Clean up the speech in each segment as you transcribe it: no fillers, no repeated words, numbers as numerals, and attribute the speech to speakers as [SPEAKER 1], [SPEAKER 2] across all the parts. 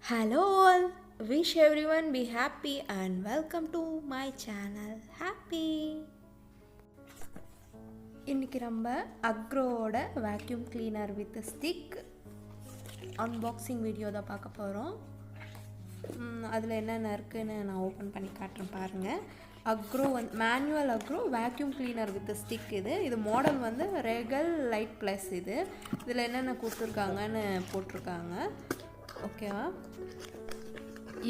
[SPEAKER 1] Hello all, wish everyone be happy and welcome to my channel Happy. இன்னைக்கு நம்ம அக்ரோவோட vacuum cleaner with stick unboxing video தான் பார்க்க போகிறோம். அதில் என்னென்ன இருக்குன்னு நான் ஓப்பன் பண்ணி காட்டுறேன் பாருங்கள். Agro manual agro vacuum cleaner with stick இது மாடல் ரெகல் லைட் ப்ளஸ். இதில் என்னென்ன கொடுத்துருக்காங்கன்னு போட்டிருக்காங்க. ஓகேவா,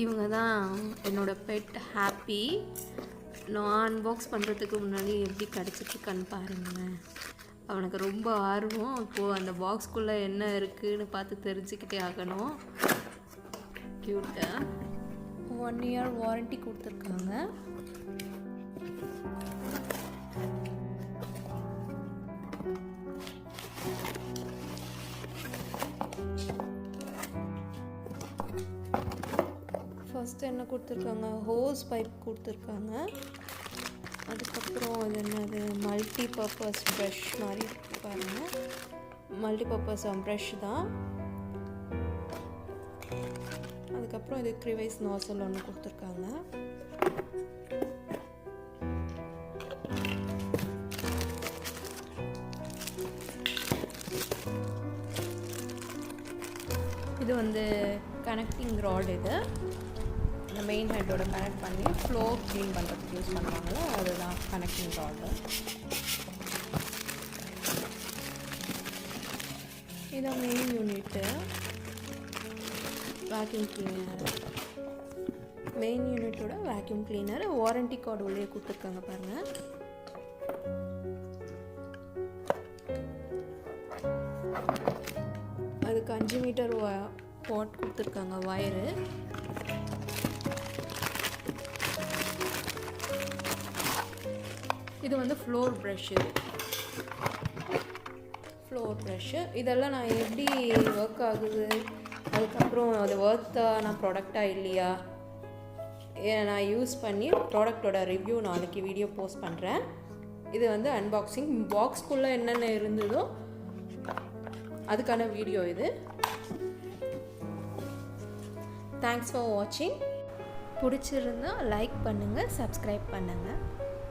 [SPEAKER 1] இவங்க தான் என்னோடய பெட் ஹாப்பி. நான் அன்பாக்ஸ் பண்ணுறதுக்கு முன்னாடி எப்படி கிடச்சிட்ருக்கான்னு பாருங்களேன். அவனுக்கு ரொம்ப ஆர்வம். இப்போது அந்த பாக்ஸ்குள்ளே என்ன இருக்குதுன்னு பார்த்து தெரிஞ்சுக்கிட்டே ஆகணும். க்யூட்டாக 1 year வாரண்டி கொடுத்துருக்காங்க. ஃபஸ்ட்டு என்ன கொடுத்துருக்காங்க, ஹோஸ் பைப் கொடுத்துருக்காங்க. அதுக்கப்புறம் அது என்னது, மல்டி பர்பஸ் ப்ரஷ் மாதிரி பாருங்கள். மல்டி பர்பஸ் ப்ரஷ் தான். அதுக்கப்புறம் இது க்ரிவைஸ் நாசல் ஒன்று கொடுத்துருக்காங்க. இது கனெக்டிங் ராட். இது இந்த மெயின் ஹெட்டோட கனெக்ட் பண்ணி ஃப்ளோர் க்ளீன் பண்ணுறதுக்கு யூஸ் பண்ணுவாங்களோ அதுதான் கனெக்டிங் ராடு. இதான் main unit vacuum cleaner. Main யூனிட்டோட வேக்யூம் கிளீனர் வாரண்டி கார்டு உள்ளே கொடுத்துருக்காங்க பாருங்கள். அதுக்கு 5 மீட்டர் பாட் கொடுத்துருக்காங்க வயரு. இது ஃப்ளோர் ப்ரஷ்ஷு. இதெல்லாம் நான் எப்படி ஒர்க் ஆகுது, அதுக்கப்புறம் அது ஒர்த்தான ப்ராடக்டாக இல்லையா, நான் யூஸ் பண்ணி ப்ராடக்டோட ரிவ்யூ நாளைக்கு வீடியோ போஸ்ட் பண்ணுறேன். இது அன்பாக்சிங். பாக்ஸ்குள்ளே என்னென்ன இருந்ததோ அதுக்கான வீடியோ இது. தேங்க்ஸ் ஃபார் வாட்சிங். பிடிச்சிருந்தா லைக் பண்ணுங்கள், சப்ஸ்கிரைப் பண்ணுங்கள்.